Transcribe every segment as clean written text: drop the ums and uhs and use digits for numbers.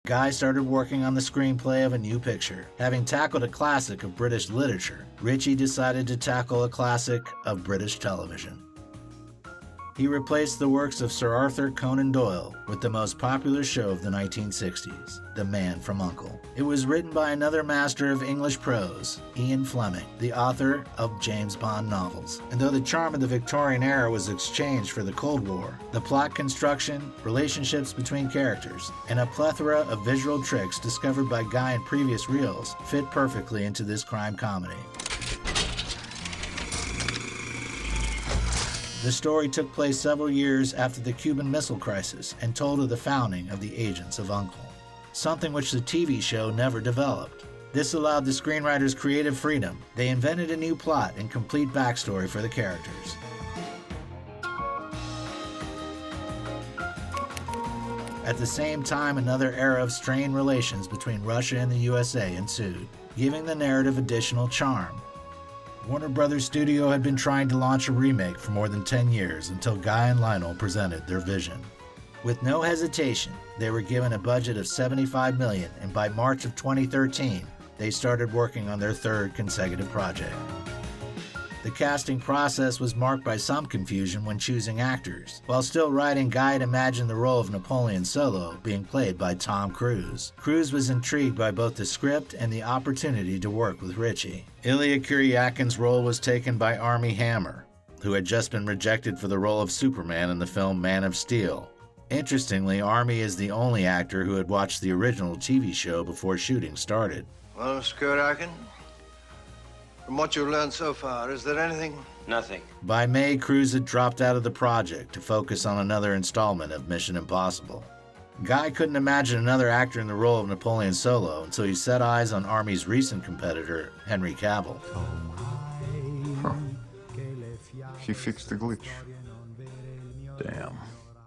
Guy started working on the screenplay of a new picture. Having tackled a classic of British literature, Ritchie decided to tackle a classic of British television. He replaced the works of Sir Arthur Conan Doyle with the most popular show of the 1960s, The Man from U.N.C.L.E. It was written by another master of English prose, Ian Fleming, the author of James Bond novels. And though the charm of the Victorian era was exchanged for the Cold War, the plot construction, relationships between characters, and a plethora of visual tricks discovered by Guy in previous reels fit perfectly into this crime comedy. The story took place several years after the Cuban Missile Crisis and told of the founding of the Agents of U.N.C.L.E, something which the TV show never developed. This allowed the screenwriters creative freedom. They invented a new plot and complete backstory for the characters. At the same time, another era of strained relations between Russia and the USA ensued, giving the narrative additional charm. Warner Brothers Studio had been trying to launch a remake for more than 10 years until Guy and Lionel presented their vision. With no hesitation, they were given a budget of $75 million, and by March of 2013, they started working on their third consecutive project. The casting process was marked by some confusion when choosing actors. While still writing, Guy had imagined the role of Napoleon Solo being played by Tom Cruise. Cruise was intrigued by both the script and the opportunity to work with Ritchie. Ilya Kuryakin's role was taken by Armie Hammer, who had just been rejected for the role of Superman in the film Man of Steel. Interestingly, Armie is the only actor who had watched the original TV show before shooting started. Well, Mr. Kuryakin, from what you've learned so far, is there anything? Nothing. By May, Cruise had dropped out of the project to focus on another installment of Mission Impossible. Guy couldn't imagine another actor in the role of Napoleon Solo until he set eyes on Armie's recent competitor, Henry Cavill. Huh. He fixed the glitch. Damn.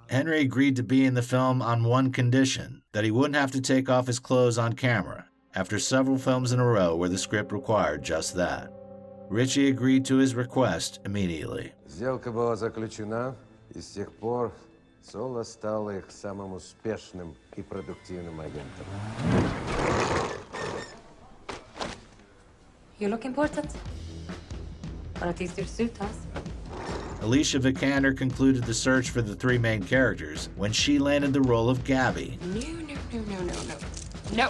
Henry agreed to be in the film on one condition, that he wouldn't have to take off his clothes on camera, after several films in a row where the script required just that. Ritchie agreed to his request immediately. Сделка была заключена, и с тех пор Соло стал их самым успешным и продуктивным агентом. You look important. Or at least your suit does. Alicia Vikander concluded the search for the three main characters when she landed the role of Gabby. No.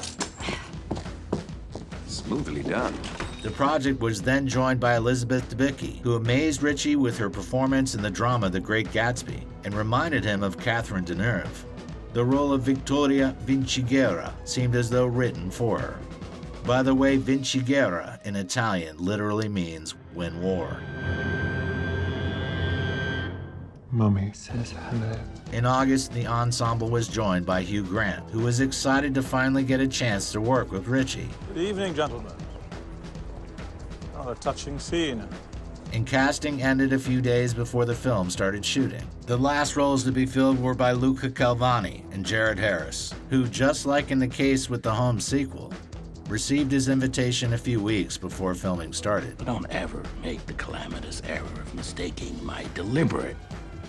Smoothly done. The project was then joined by Elizabeth Debicki, who amazed Ritchie with her performance in the drama The Great Gatsby and reminded him of Catherine Deneuve. The role of Victoria Vinciguerra seemed as though written for her. By the way, Vinciguerra in Italian literally means win war. Mummy says hello. In August, the ensemble was joined by Hugh Grant, who was excited to finally get a chance to work with Ritchie. Good evening, gentlemen. Rather touching scene. And casting ended a few days before the film started shooting. The last roles to be filled were by Luca Calvani and Jared Harris, who, just like in the case with the Holmes sequel, received his invitation a few weeks before filming started. Don't ever make the calamitous error of mistaking my deliberate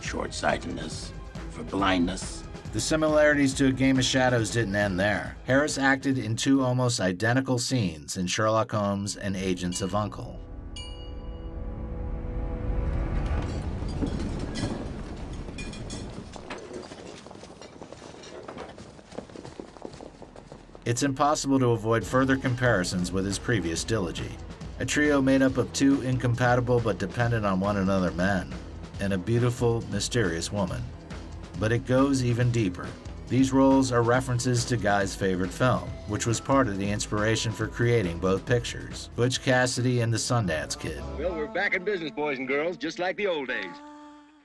short-sightedness for blindness. The similarities to A Game of Shadows didn't end there. Harris acted in two almost identical scenes in Sherlock Holmes and Agents of U.N.C.L.E. It's impossible to avoid further comparisons with his previous trilogy, a trio made up of two incompatible but dependent on one another men, and a beautiful, mysterious woman. But it goes even deeper. These roles are references to Guy's favorite film, which was part of the inspiration for creating both pictures, Butch Cassidy and the Sundance Kid. Well, we're back in business, boys and girls, just like the old days.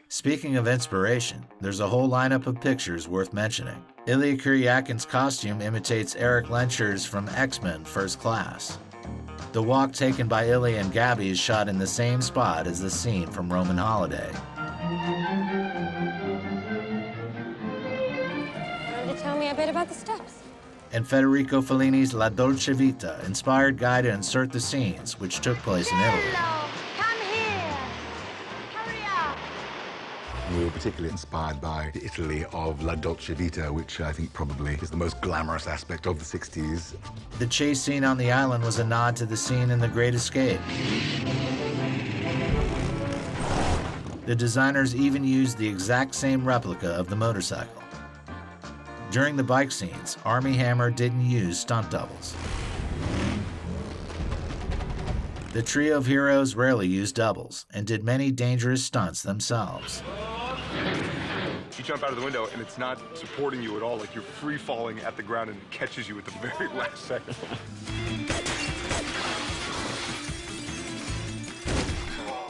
Speaking of inspiration, there's a whole lineup of pictures worth mentioning. Ilya Kuryakin's costume imitates Eric Lenscher's from X-Men First Class. The walk taken by Ilya and Gabby is shot in the same spot as the scene from Roman Holiday. Tell me a bit about the steps. And Federico Fellini's La Dolce Vita inspired Guy to insert the scenes which took place in Italy. Come here. Hurry up. Не particularly inspired by the Italy of La Dolce Vita, which I think probably is the most glamorous aspect of the 60s. The chase scene on the island was a nod to the scene in The Great Escape. The designers even used the exact same replica of the motorcycle. During the bike scenes, Armie Hammer didn't use stunt doubles. The trio of heroes rarely used doubles and did many dangerous stunts themselves. You jump out of the window and it's not supporting you at all, like you're free falling at the ground and it catches you at the very last second.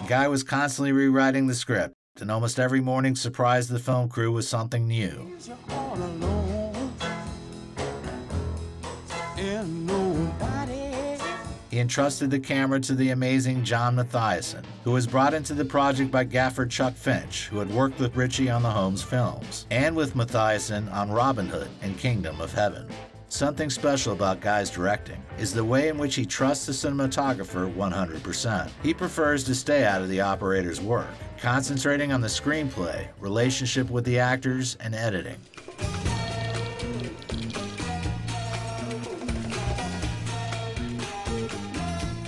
Guy was constantly rewriting the script, and almost every morning surprised the film crew with something new. He entrusted the camera to the amazing John Mathiasen, who was brought into the project by gaffer Chuck Finch, who had worked with Ritchie on the Holmes films, and with Mathiasen on Robin Hood and Kingdom of Heaven. Something special about Guy's directing is the way in which he trusts the cinematographer 100%. He prefers to stay out of the operator's work, concentrating on the screenplay, relationship with the actors, and editing.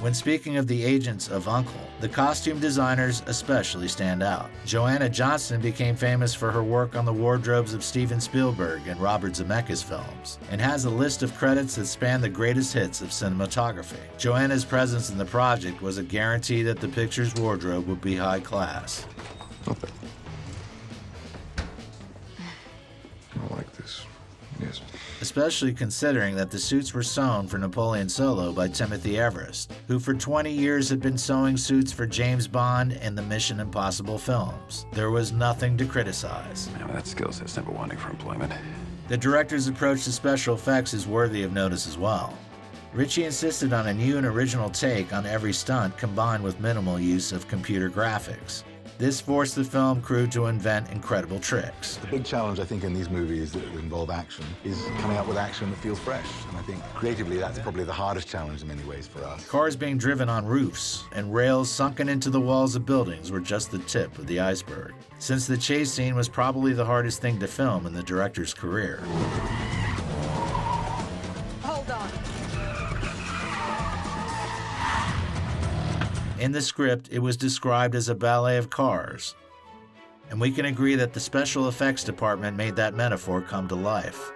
When speaking of the agents of U.N.C.L.E, the costume designers especially stand out. Joanna Johnston became famous for her work on the wardrobes of Steven Spielberg and Robert Zemeckis films, and has a list of credits that span the greatest hits of cinematography. Joanna's presence in the project was a guarantee that the picture's wardrobe would be high class. Nothing. I don't like this. Yes. Especially considering that the suits were sewn for Napoleon Solo by Timothy Everest, who for 20 years had been sewing suits for James Bond and the Mission Impossible films. There was nothing to criticize. Yeah, that skill set's never wanting for employment. The director's approach to special effects is worthy of notice as well. Ritchie insisted on a new and original take on every stunt combined with minimal use of computer graphics. This forced the film crew to invent incredible tricks. The big challenge, I think, in these movies that involve action is coming up with action that feels fresh. And I think creatively, that's probably the hardest challenge in many ways for us. Cars being driven on roofs and rails sunken into the walls of buildings were just the tip of the iceberg, since the chase scene was probably the hardest thing to film in the director's career. Hold on. In the script, it was described as a ballet of cars, and we can agree that the special effects department made that metaphor come to life.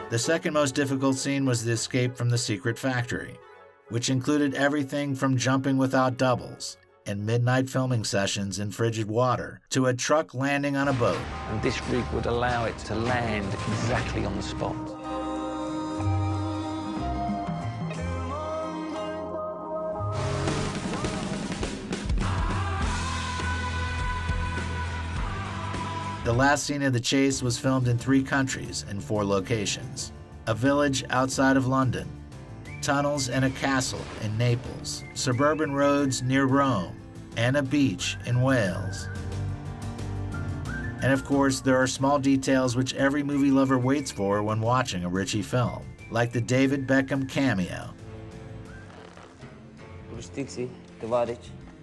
The second most difficult scene was the escape from the secret factory, which included everything from jumping without doubles and midnight filming sessions in frigid water to a truck landing on a boat. And this rig would allow it to land exactly on the spot. The last scene of the chase was filmed in 3 countries and 4 locations: a village outside of London, tunnels and a castle in Naples, suburban roads near Rome, and a beach in Wales. And of course, there are small details which every movie lover waits for when watching a Ritchie film, like the David Beckham cameo,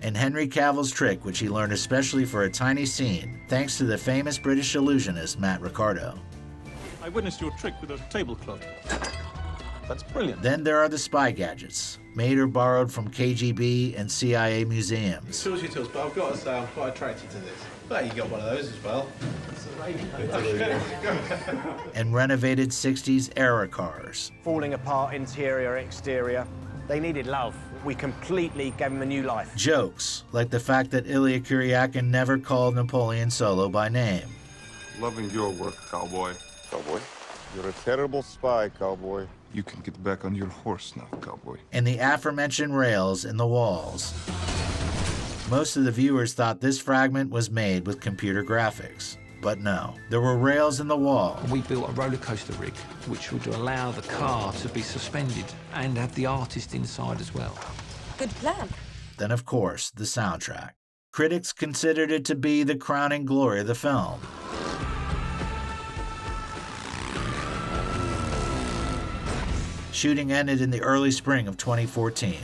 and Henry Cavill's trick, which he learned especially for a tiny scene, thanks to the famous British illusionist Matt Ricardo. I witnessed your trick with a tablecloth. That's brilliant. Then there are the spy gadgets, made or borrowed from KGB and CIA museums. Tools, but I've got to say I'm quite attracted to this. But you got one of those as well. And renovated 60s era cars. Falling apart interior, exterior. They needed love. We completely gave them a new life. Jokes, like the fact that Ilya Kuryakin never called Napoleon Solo by name. Loving your work, cowboy. Cowboy? You're a terrible spy, cowboy. You can get back on your horse now, cowboy. And the aforementioned rails in the walls. Most of the viewers thought this fragment was made with computer graphics. But no, there were rails in the wall. We built a roller coaster rig, which would allow the car to be suspended and have the artist inside as well. Good plan. Then, of course, the soundtrack. Critics considered it to be the crowning glory of the film. Shooting ended in the early spring of 2014.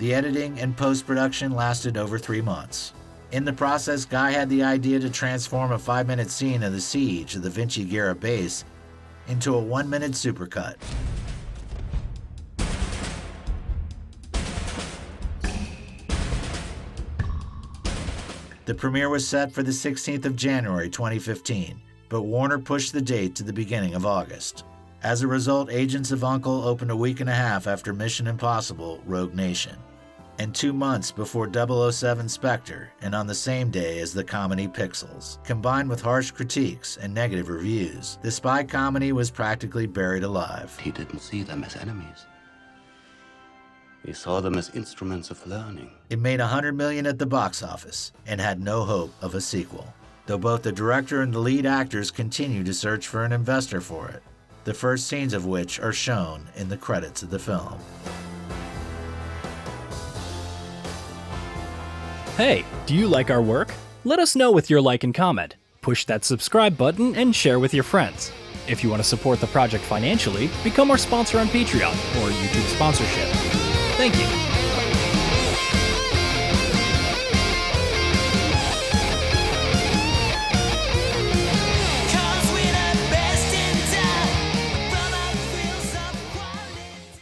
The editing and post-production lasted over 3 months. In the process, Guy had the idea to transform a 5-minute scene of the siege of the Vinci Guerra base into a 1-minute supercut. The premiere was set for the 16th of January 2015, but Warner pushed the date to the beginning of August. As a result, Agents of U.N.C.L.E. opened a week and a half after Mission Impossible: Rogue Nation, and 2 months before 007 Spectre, and on the same day as the comedy Pixels. Combined with harsh critiques and negative reviews, the spy comedy was practically buried alive. He didn't see them as enemies. He saw them as instruments of learning. It made $100 million at the box office and had no hope of a sequel, though both the director and the lead actors continue to search for an investor for it, the first scenes of which are shown in the credits of the film. Hey, do you like our work? Let us know with your like and comment. Push that subscribe button and share with your friends. If you want to support the project financially, become our sponsor on Patreon or YouTube sponsorship. Thank you.